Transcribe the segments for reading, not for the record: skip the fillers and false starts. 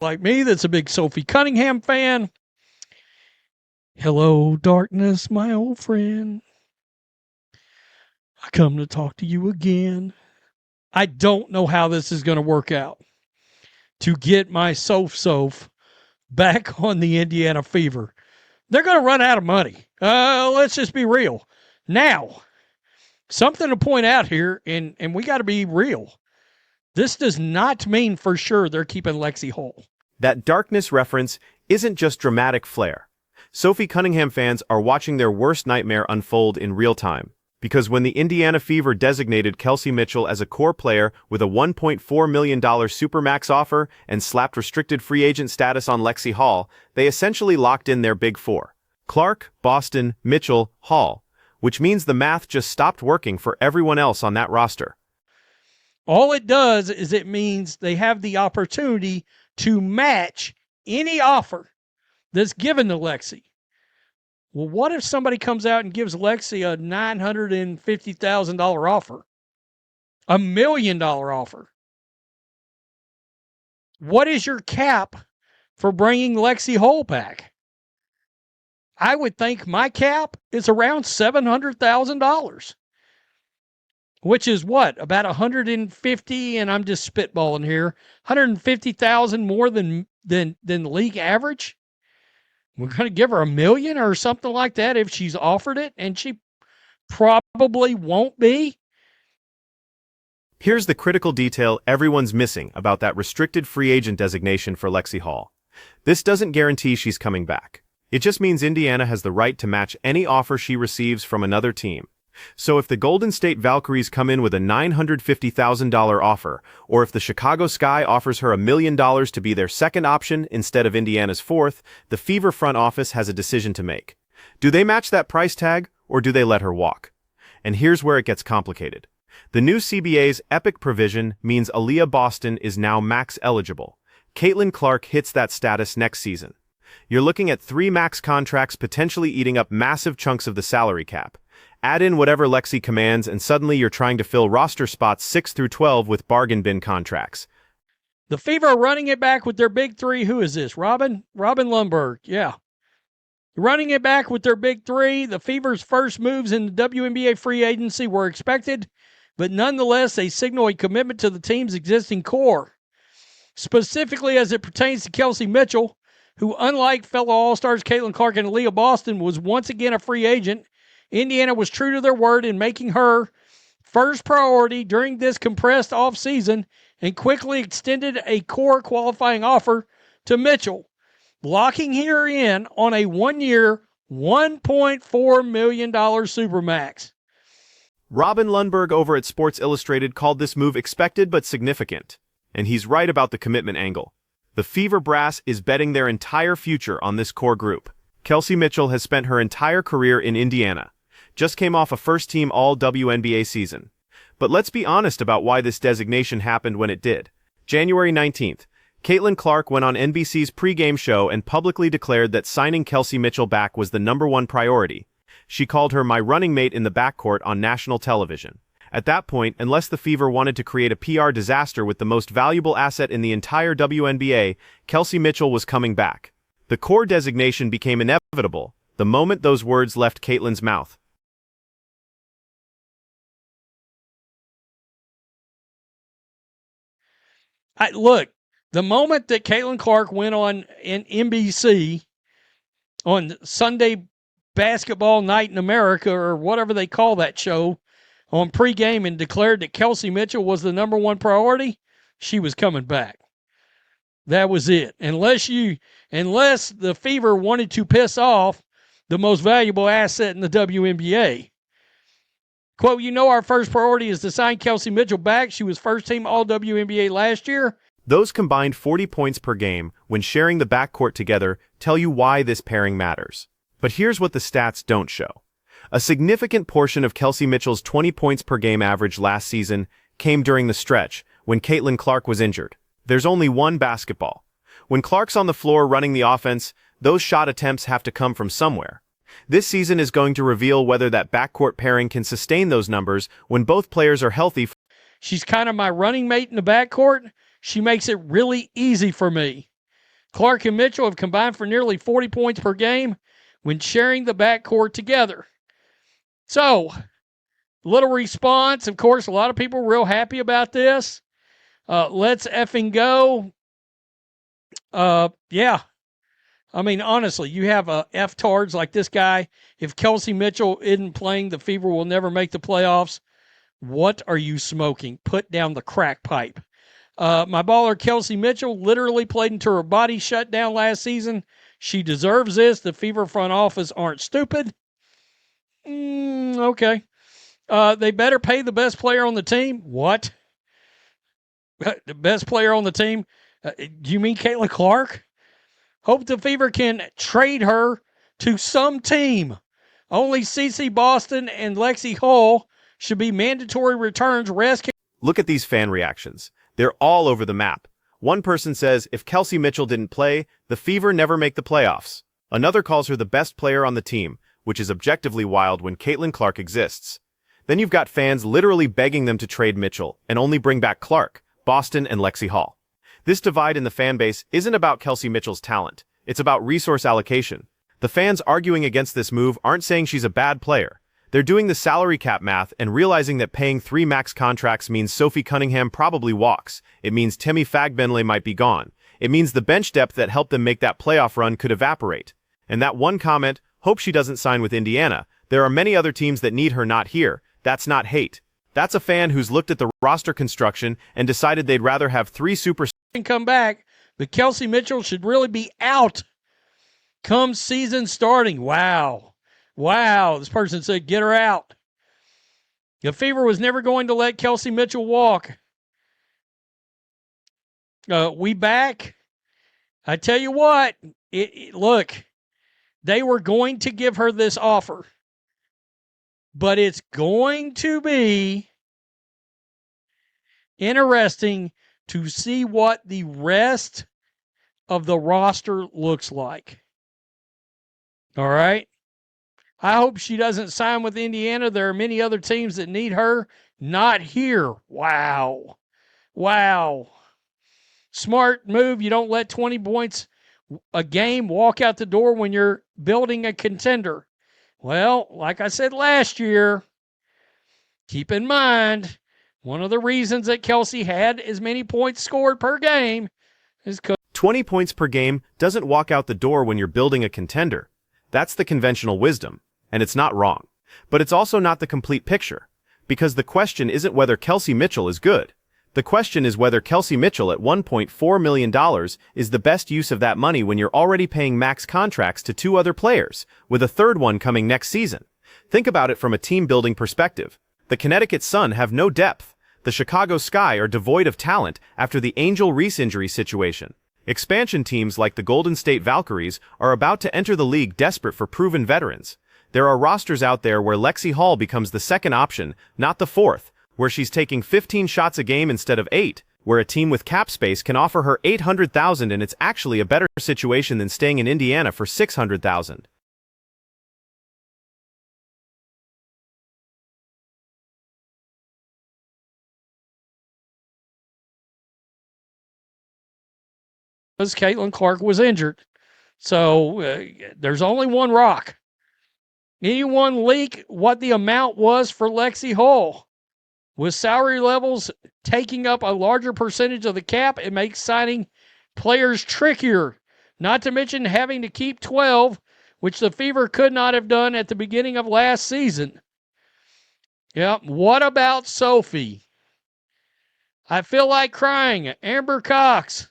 like me that's a big Sophie Cunningham fan. Hello, darkness, my old friend. I come to talk to you again. I don't know how this is going to work out to get my Soph back on the Indiana Fever. They're going to run out of money. Let's just be real. Now, something to point out here, and we got to be real. This does not mean for sure they're keeping Lexie Hull. That darkness reference isn't just dramatic flair. Sophie Cunningham fans are watching their worst nightmare unfold in real time. Because when the Indiana Fever designated Kelsey Mitchell as a core player with a $1.4 million Supermax offer and slapped restricted free agent status on Lexie Hull, they essentially locked in their big four: Clark, Boston, Mitchell, Hull, which means the math just stopped working for everyone else on that roster. All it does is it means they have the opportunity to match any offer that's given to Lexie. Well, what if somebody comes out and gives Lexie a $950,000 offer? $1 million offer? What is your cap for bringing Lexie Hull back? I would think my cap is around $700,000, which is what? About 150, and I'm just spitballing here, 150,000 more than the league average? We're going to give her $1 million or something like that if she's offered it, and she probably won't be. Here's the critical detail everyone's missing about that restricted free agent designation for Lexie Hull. This doesn't guarantee she's coming back. It just means Indiana has the right to match any offer she receives from another team. So if the Golden State Valkyries come in with a $950,000 offer, or if the Chicago Sky offers her $1 million to be their second option instead of Indiana's fourth, the Fever front office has a decision to make. Do they match that price tag, or do they let her walk? And here's where it gets complicated. The new CBA's epic provision means Aaliyah Boston is now max eligible. Caitlin Clark hits that status next season. You're looking at 3 max contracts potentially eating up massive chunks of the salary cap. Add in whatever Lexie commands, and suddenly you're trying to fill roster spots 6 through 12 with bargain bin contracts. The Fever are running it back with their big three. Who is this? Robin Lundberg. Yeah. Running it back with their big three. The Fever's first moves in the WNBA free agency were expected, but nonetheless, they signal a commitment to the team's existing core. Specifically as it pertains to Kelsey Mitchell, who, unlike fellow All-Stars Caitlin Clark and Aaliyah Boston, was once again a free agent. Indiana was true to their word in making her first priority during this compressed offseason and quickly extended a core qualifying offer to Mitchell, locking her in on a 1-year, $1.4 million Supermax. Robin Lundberg over at Sports Illustrated called this move expected but significant. And he's right about the commitment angle. The Fever brass is betting their entire future on this core group. Kelsey Mitchell has spent her entire career in Indiana. Just came off a first-team All-WNBA season. But let's be honest about why this designation happened when it did. January 19th, Caitlin Clark went on NBC's pregame show and publicly declared that signing Kelsey Mitchell back was the #1 priority. She called her my running mate in the backcourt on national television. At that point, unless the Fever wanted to create a PR disaster with the most valuable asset in the entire WNBA, Kelsey Mitchell was coming back. The core designation became inevitable the moment those words left Caitlin's mouth. Look, the moment that Caitlin Clark went on in NBC on Sunday Basketball Night in America, or whatever they call that show, on pregame and declared that Kelsey Mitchell was the #1 priority, she was coming back. That was it. Unless the Fever wanted to piss off the most valuable asset in the WNBA. Quote, our first priority is to sign Kelsey Mitchell back. She was first team All-WNBA last year. Those combined 40 points per game when sharing the backcourt together tell you why this pairing matters. But here's what the stats don't show. A significant portion of Kelsey Mitchell's 20 points per game average last season came during the stretch when Caitlin Clark was injured. There's only one basketball. When Clark's on the floor running the offense, those shot attempts have to come from somewhere. This season is going to reveal whether that backcourt pairing can sustain those numbers when both players are healthy. She's kind of my running mate in the backcourt. She makes it really easy for me. Clark and Mitchell have combined for nearly 40 points per game when sharing the backcourt together. So, little response. Of course, a lot of people real happy about this. Let's effing go. Yeah. I mean, honestly, you have F-tards like this guy. If Kelsey Mitchell isn't playing, the Fever will never make the playoffs. What are you smoking? Put down the crack pipe. My baller, Kelsey Mitchell, literally played until her body shut down last season. She deserves this. The Fever front office aren't stupid. Okay. They better pay the best player on the team. What? The best player on the team? Do you mean Caitlin Clark? Hope the Fever can trade her to some team. Only CC Boston and Lexie Hull should be mandatory returns. Look at these fan reactions. They're all over the map. One person says, if Kelsey Mitchell didn't play, the Fever never make the playoffs. Another calls her the best player on the team, which is objectively wild when Caitlin Clark exists. Then you've got fans literally begging them to trade Mitchell and only bring back Clark, Boston, and Lexie Hull. This divide in the fan base isn't about Kelsey Mitchell's talent. It's about resource allocation. The fans arguing against this move aren't saying she's a bad player. They're doing the salary cap math and realizing that paying 3 max contracts means Sophie Cunningham probably walks. It means Temi Fagbenle might be gone. It means the bench depth that helped them make that playoff run could evaporate. And that one comment, hope she doesn't sign with Indiana. There are many other teams that need her not here. That's not hate. That's a fan who's looked at the roster construction and decided they'd rather have 3 superstars come back, but Kelsey Mitchell should really be out come season starting. Wow. This person said, get her out. The Fever was never going to let Kelsey Mitchell walk. We back. I tell you what, look, they were going to give her this offer, but it's going to be interesting to see what the rest of the roster looks like. All right. I hope she doesn't sign with Indiana. There are many other teams that need her. Not here. Wow. Smart move. You don't let 20 points a game walk out the door when you're building a contender. Well, like I said last year, keep in mind, one of the reasons that Kelsey had as many points scored per game is because 20 points per game doesn't walk out the door when you're building a contender. That's the conventional wisdom, and it's not wrong. But it's also not the complete picture, because the question isn't whether Kelsey Mitchell is good. The question is whether Kelsey Mitchell at $1.4 million is the best use of that money when you're already paying max contracts to 2 other players, with a third one coming next season. Think about it from a team-building perspective. The Connecticut Sun have no depth. The Chicago Sky are devoid of talent after the Angel Reese injury situation. Expansion teams like the Golden State Valkyries are about to enter the league desperate for proven veterans. There are rosters out there where Lexie Hull becomes the second option, not the fourth, where she's taking 15 shots a game instead of 8, where a team with cap space can offer her $800,000 and it's actually a better situation than staying in Indiana for $600,000. Caitlin Clark was injured. So there's only one rock. Anyone leak what the amount was for Lexie Hull? With salary levels taking up a larger percentage of the cap, it makes signing players trickier. Not to mention having to keep 12, which the Fever could not have done at the beginning of last season. Yep. What about Sophie? I feel like crying. Amber Cox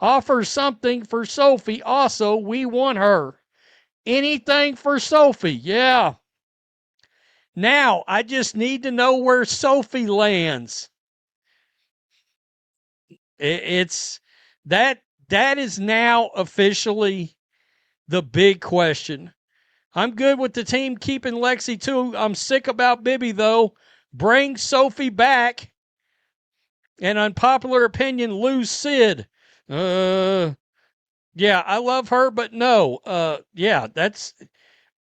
offers something for Sophie. Also, we want her. Anything for Sophie. Yeah. Now, I just need to know where Sophie lands. It's that is now officially the big question. I'm good with the team keeping Lexie too. I'm sick about Bibby though. Bring Sophie back. And unpopular opinion, lose Sid. Yeah, I love her, but no. Yeah, that's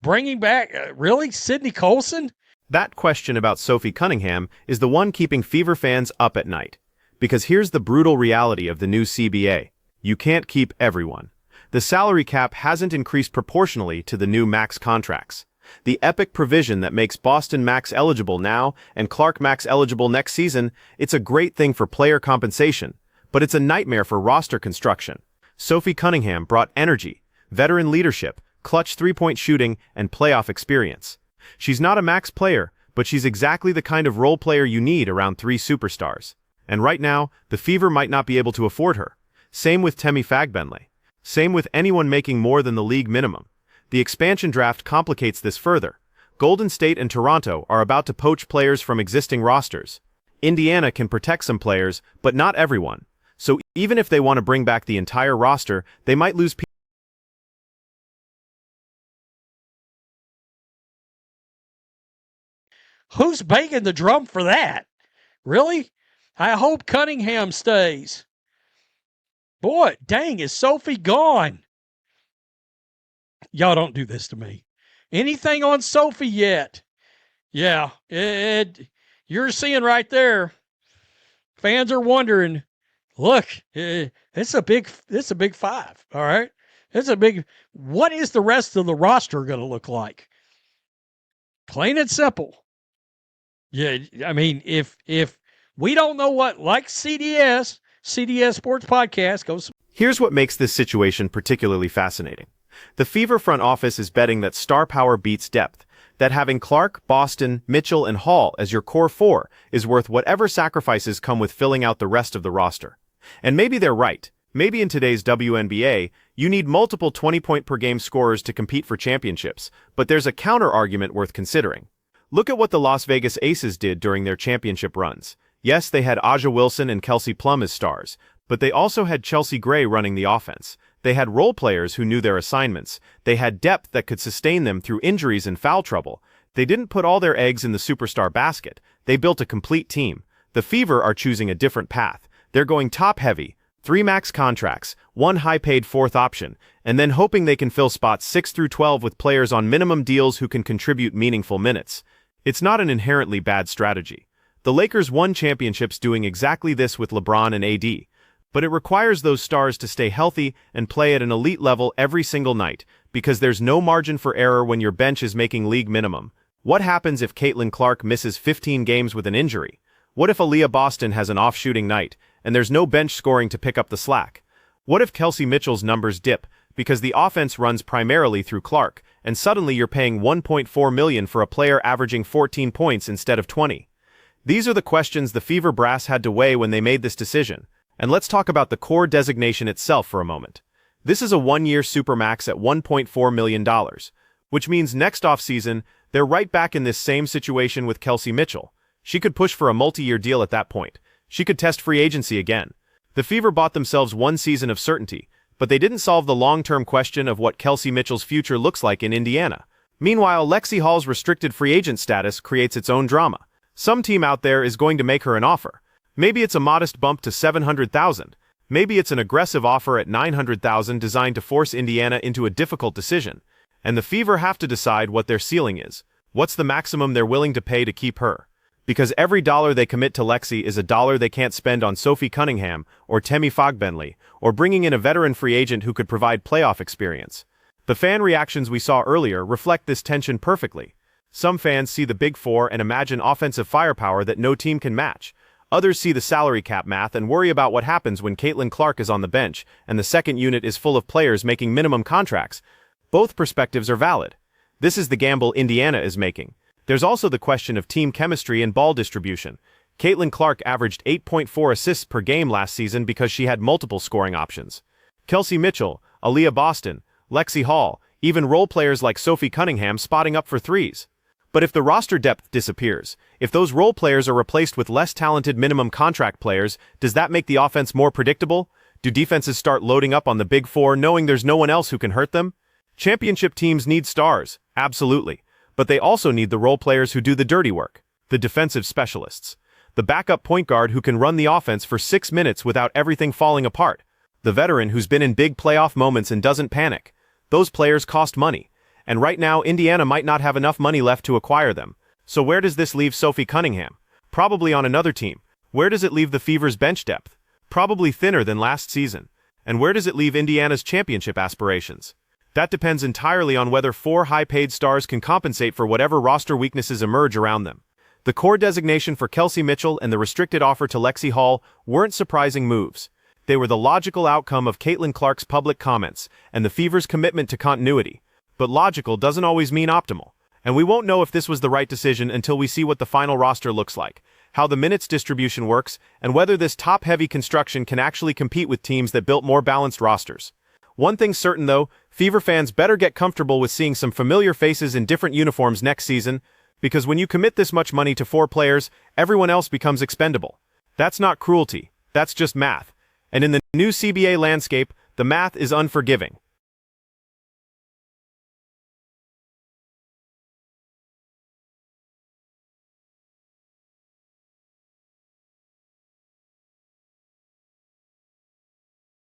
bringing back really Sydney Colson. That question about Sophie Cunningham is the one keeping Fever fans up at night. Because here's the brutal reality of the new CBA. You can't keep everyone. The salary cap hasn't increased proportionally to the new max contracts. The epic provision that makes Boston max eligible now and Clark max eligible next season, it's a great thing for player compensation, but it's a nightmare for roster construction. Sophie Cunningham brought energy, veteran leadership, clutch three-point shooting, and playoff experience. She's not a max player, but she's exactly the kind of role player you need around three superstars. And right now, the Fever might not be able to afford her. Same with Temi Fagbenle. Same with anyone making more than the league minimum. The expansion draft complicates this further. Golden State and Toronto are about to poach players from existing rosters. Indiana can protect some players, but not everyone. So even if they want to bring back the entire roster, they might lose people. Who's banging the drum for that? Really? I hope Cunningham stays. Boy, dang, is Sophie gone? Y'all don't do this to me. Anything on Sophie yet? Yeah, you're seeing right there. Fans are wondering, look, it's a big five, all right? What is the rest of the roster going to look like? Plain and simple. Yeah, I mean, if we don't know what, like CDS Sports Podcast goes. Here's what makes this situation particularly fascinating. The Fever front office is betting that star power beats depth, that having Clark, Boston, Mitchell, and Hall as your core four is worth whatever sacrifices come with filling out the rest of the roster. And maybe they're right. Maybe in today's WNBA, you need multiple 20-point-per-game scorers to compete for championships, but there's a counter-argument worth considering. Look at what the Las Vegas Aces did during their championship runs. Yes, they had Aja Wilson and Kelsey Plum as stars, but they also had Chelsea Gray running the offense. They had role players who knew their assignments. They had depth that could sustain them through injuries and foul trouble. They didn't put all their eggs in the superstar basket. They built a complete team. The Fever are choosing a different path. They're going top-heavy, 3 max contracts, 1 high-paid fourth option, and then hoping they can fill spots 6 through 12 with players on minimum deals who can contribute meaningful minutes. It's not an inherently bad strategy. The Lakers won championships doing exactly this with LeBron and AD. But it requires those stars to stay healthy and play at an elite level every single night, because there's no margin for error when your bench is making league minimum. What happens if Caitlin Clark misses 15 games with an injury? What if Aaliyah Boston has an off-shooting night, and there's no bench scoring to pick up the slack? What if Kelsey Mitchell's numbers dip, because the offense runs primarily through Clark, and suddenly you're paying $1.4 million for a player averaging 14 points instead of 20? These are the questions the Fever brass had to weigh when they made this decision. And let's talk about the core designation itself for a moment. This is a one-year supermax at $1.4 million, which means next offseason, they're right back in this same situation with Kelsey Mitchell. She could push for a multi-year deal at that point. She could test free agency again. The Fever bought themselves one season of certainty, but they didn't solve the long-term question of what Kelsey Mitchell's future looks like in Indiana. Meanwhile, Lexie Hull's restricted free agent status creates its own drama. Some team out there is going to make her an offer. Maybe it's a modest bump to $700,000. Maybe it's an aggressive offer at $900,000 designed to force Indiana into a difficult decision. And the Fever have to decide what their ceiling is. What's the maximum they're willing to pay to keep her? Because every dollar they commit to Lexie is a dollar they can't spend on Sophie Cunningham or Temi Fagbenle, or bringing in a veteran free agent who could provide playoff experience. The fan reactions we saw earlier reflect this tension perfectly. Some fans see the Big Four and imagine offensive firepower that no team can match. Others see the salary cap math and worry about what happens when Caitlin Clark is on the bench and the second unit is full of players making minimum contracts. Both perspectives are valid. This is the gamble Indiana is making. There's also the question of team chemistry and ball distribution. Caitlin Clark averaged 8.4 assists per game last season because she had multiple scoring options. Kelsey Mitchell, Aaliyah Boston, Lexie Hull, even role players like Sophie Cunningham spotting up for threes. But if the roster depth disappears, if those role players are replaced with less talented minimum contract players, does that make the offense more predictable? Do defenses start loading up on the Big Four knowing there's no one else who can hurt them? Championship teams need stars, absolutely. But they also need the role players who do the dirty work, the defensive specialists. The backup point guard who can run the offense for 6 minutes without everything falling apart. The veteran who's been in big playoff moments and doesn't panic. Those players cost money. And right now, Indiana might not have enough money left to acquire them. So where does this leave Sophie Cunningham? Probably on another team. Where does it leave the Fever's bench depth? Probably thinner than last season. And where does it leave Indiana's championship aspirations? That depends entirely on whether 4 high-paid stars can compensate for whatever roster weaknesses emerge around them. The core designation for Kelsey Mitchell and the restricted offer to Lexie Hull weren't surprising moves. They were the logical outcome of Caitlin Clark's public comments and the Fever's commitment to continuity. But logical doesn't always mean optimal. And we won't know if this was the right decision until we see what the final roster looks like, how the minutes distribution works, and whether this top-heavy construction can actually compete with teams that built more balanced rosters. One thing's certain though, Fever fans better get comfortable with seeing some familiar faces in different uniforms next season, because when you commit this much money to 4 players, everyone else becomes expendable. That's not cruelty, that's just math. And in the new CBA landscape, the math is unforgiving.